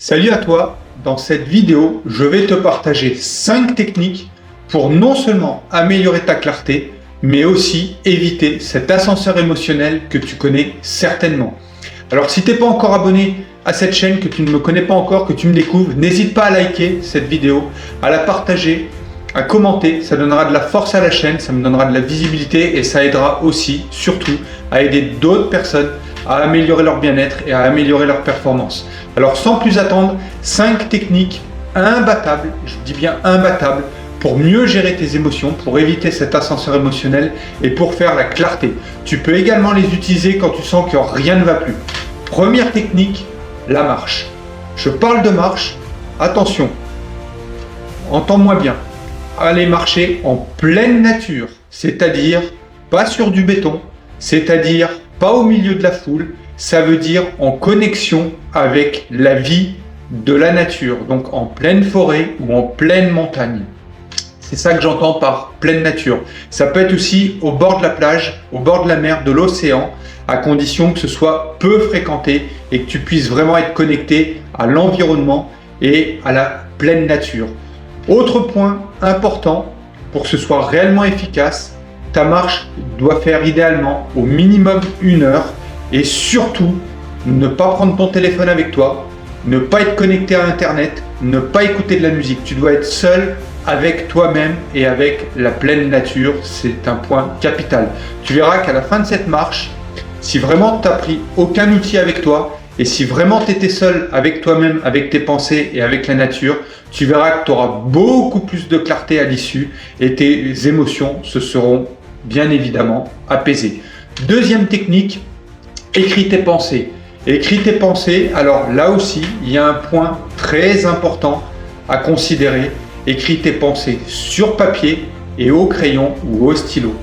Salut à toi, dans cette vidéo, je vais te partager 5 techniques pour non seulement améliorer ta clarté, mais aussi éviter cet ascenseur émotionnel que tu connais certainement. Alors si tu n'es pas encore abonné à cette chaîne, que tu ne me connais pas encore, que tu me découvres, n'hésite pas à liker cette vidéo, à la partager, à commenter, ça donnera de la force à la chaîne, ça me donnera de la visibilité et ça aidera aussi, surtout, à aider d'autres personnes à améliorer leur bien-être et à améliorer leur performance. Alors sans plus attendre, 5 techniques imbattables, je dis bien imbattables, pour mieux gérer tes émotions, pour éviter cet ascenseur émotionnel et pour faire la clarté. Tu peux également les utiliser quand tu sens que rien ne va plus. Première technique, la marche. Je parle de marche, attention, entends-moi bien. Allez marcher en pleine nature, c'est-à-dire pas sur du béton, c'est-à-dire pas au milieu de la foule, ça veut dire en connexion avec la vie de la nature, donc en pleine forêt ou en pleine montagne. C'est ça que j'entends par pleine nature. Ça peut être aussi au bord de la plage, au bord de la mer, de l'océan, à condition que ce soit peu fréquenté et que tu puisses vraiment être connecté à l'environnement et à la pleine nature. Autre point important, pour que ce soit réellement efficace, ta marche doit faire idéalement au minimum 1 heure et surtout ne pas prendre ton téléphone avec toi, ne pas être connecté à Internet, ne pas écouter de la musique. Tu dois être seul avec toi-même et avec la pleine nature, c'est un point capital. Tu verras qu'à la fin de cette marche, si vraiment tu n'as pris aucun outil avec toi et si vraiment tu étais seul avec toi-même, avec tes pensées et avec la nature, tu verras que tu auras beaucoup plus de clarté à l'issue et tes émotions se seront bien évidemment apaisées. Deuxième technique, écris tes pensées. Écris tes pensées, alors là aussi, il y a un point très important à considérer. Écris tes pensées sur papier et au crayon ou au stylo,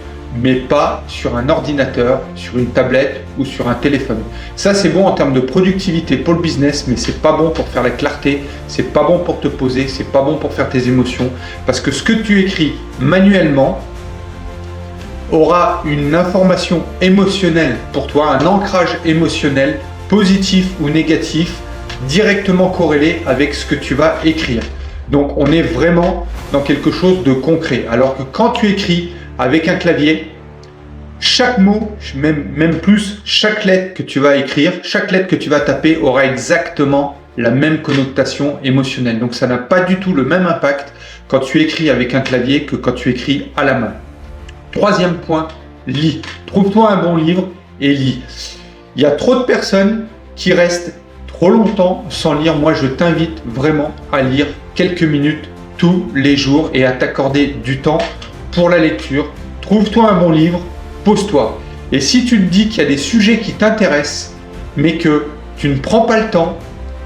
mais pas sur un ordinateur, sur une tablette ou sur un téléphone. Ça, c'est bon en termes de productivité pour le business, mais c'est pas bon pour faire la clarté, c'est pas bon pour te poser, c'est pas bon pour faire tes émotions, parce que ce que tu écris manuellement aura une information émotionnelle pour toi, un ancrage émotionnel, positif ou négatif, directement corrélé avec ce que tu vas écrire. Donc on est vraiment dans quelque chose de concret. Alors que quand tu écris avec un clavier, chaque mot, même plus, chaque lettre que tu vas écrire, chaque lettre que tu vas taper aura exactement la même connotation émotionnelle. Donc ça n'a pas du tout le même impact quand tu écris avec un clavier que quand tu écris à la main. Troisième point, lis. Trouve-toi un bon livre et lis. Il y a trop de personnes qui restent trop longtemps sans lire. Moi, je t'invite vraiment à lire quelques minutes tous les jours et à t'accorder du temps pour la lecture. Trouve-toi un bon livre, pose-toi. Et si tu te dis qu'il y a des sujets qui t'intéressent, mais que tu ne prends pas le temps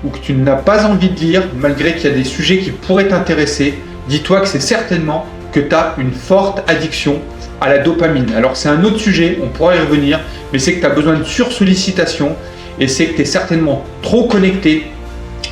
ou que tu n'as pas envie de lire, malgré qu'il y a des sujets qui pourraient t'intéresser, dis-toi que c'est certainement que tu as une forte addiction à la dopamine. Alors c'est un autre sujet, on pourra y revenir, mais c'est que tu as besoin de sursollicitation et c'est que tu es certainement trop connecté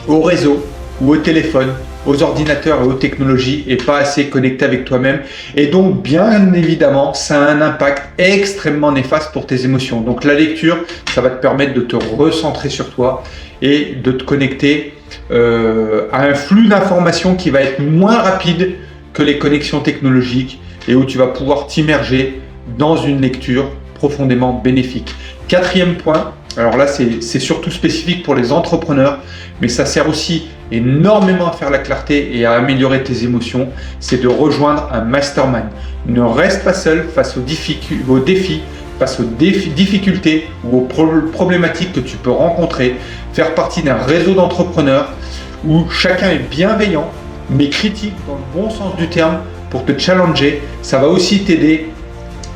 au réseau ou au téléphone, aux ordinateurs et aux technologies et pas assez connecté avec toi-même. Et donc bien évidemment, ça a un impact extrêmement néfaste pour tes émotions. Donc la lecture, ça va te permettre de te recentrer sur toi et de te connecter à un flux d'informations qui va être moins rapide que les connexions technologiques et où tu vas pouvoir t'immerger dans une lecture profondément bénéfique. Quatrième point, alors là c'est surtout spécifique pour les entrepreneurs, mais ça sert aussi énormément à faire la clarté et à améliorer tes émotions, c'est de rejoindre un mastermind. Ne reste pas seul face aux défis, face aux difficultés ou aux problématiques que tu peux rencontrer. Faire partie d'un réseau d'entrepreneurs où chacun est bienveillant, mais critique dans le bon sens du terme pour te challenger. Ça va aussi t'aider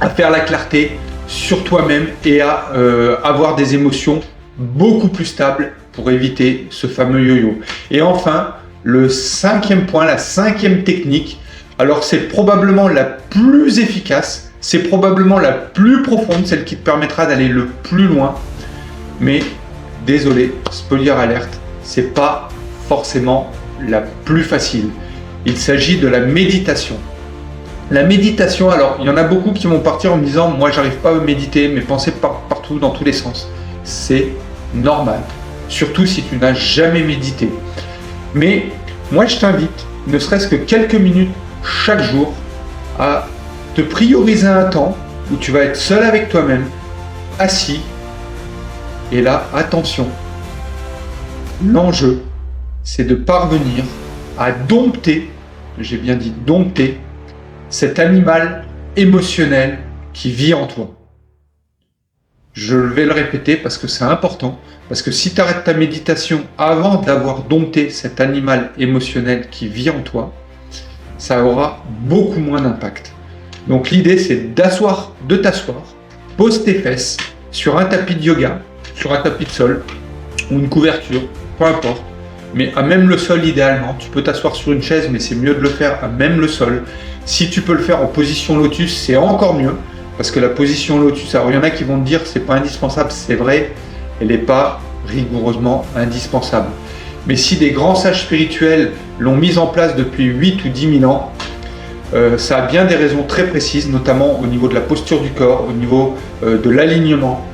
à faire la clarté sur toi-même et à avoir des émotions beaucoup plus stables pour éviter ce fameux yo-yo. Et enfin, le 5e point, la 5e technique, alors c'est probablement la plus efficace, c'est probablement la plus profonde, celle qui te permettra d'aller le plus loin, mais désolé, spoiler alerte, c'est pas forcément la plus facile. Il s'agit de la méditation. La méditation, alors il y en a beaucoup qui vont partir en me disant « moi j'arrive pas à méditer, mes pensées partent partout dans tous les sens ». C'est normal. surtout si tu n'as jamais médité. Mais moi, je t'invite, ne serait-ce que quelques minutes chaque jour, à te prioriser un temps où tu vas être seul avec toi-même, assis. Et là, attention, l'enjeu, c'est de parvenir à dompter, j'ai bien dit dompter, cet animal émotionnel qui vit en toi. Je vais le répéter parce que c'est important, parce que si tu arrêtes ta méditation avant d'avoir dompté cet animal émotionnel qui vit en toi, ça aura beaucoup moins d'impact. Donc l'idée, c'est de t'asseoir, pose tes fesses sur un tapis de yoga, sur un tapis de sol ou une couverture, peu importe, mais à même le sol idéalement. Tu peux t'asseoir sur une chaise, mais c'est mieux de le faire à même le sol. Si tu peux le faire en position lotus, c'est encore mieux, parce que la position lotus, alors il y en a qui vont te dire c'est pas indispensable, c'est vrai, elle n'est pas rigoureusement indispensable. Mais si des grands sages spirituels l'ont mise en place depuis 8 ou 10 000 ans, ça a bien des raisons très précises, notamment au niveau de la posture du corps, au niveau de l'alignement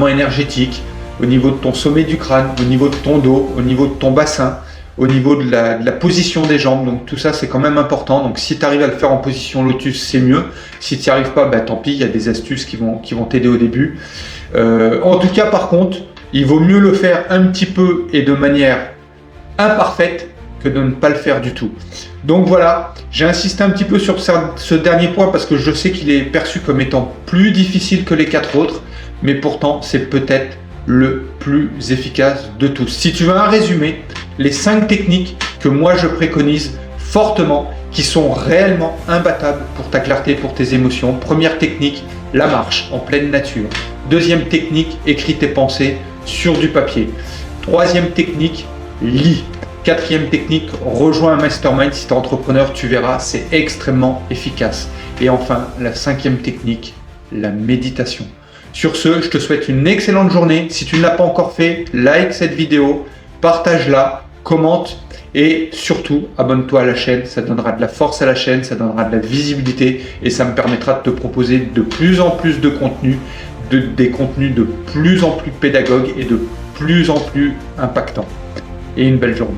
énergétique, au niveau de ton sommet du crâne, au niveau de ton dos, au niveau de ton bassin, au niveau de la position des jambes. Donc tout ça, c'est quand même important. Donc si tu arrives à le faire en position lotus, c'est mieux. Si tu n'y arrives pas, bah, tant pis, il y a des astuces qui vont t'aider au début. En tout cas, par contre, il vaut mieux le faire un petit peu et de manière imparfaite que de ne pas le faire du tout. Donc voilà, j'ai insisté un petit peu sur ce dernier point parce que je sais qu'il est perçu comme étant plus difficile que les 4 autres, mais pourtant c'est peut-être le plus efficace de tous. Si tu veux un résumé, les 5 techniques que moi je préconise fortement, qui sont réellement imbattables pour ta clarté, pour tes émotions. Première technique, la marche en pleine nature. Deuxième technique, écris tes pensées sur du papier. Troisième technique, lis. Quatrième technique, rejoins un mastermind. Si tu es entrepreneur, tu verras, c'est extrêmement efficace. Et enfin, la 5e technique, la méditation. Sur ce, je te souhaite une excellente journée. Si tu ne l'as pas encore fait, like cette vidéo, partage-la, commente et surtout, abonne-toi à la chaîne. Ça donnera de la force à la chaîne, ça donnera de la visibilité et ça me permettra de te proposer de plus en plus de contenus, des contenus de plus en plus pédagogues et de plus en plus impactants. Et une belle journée.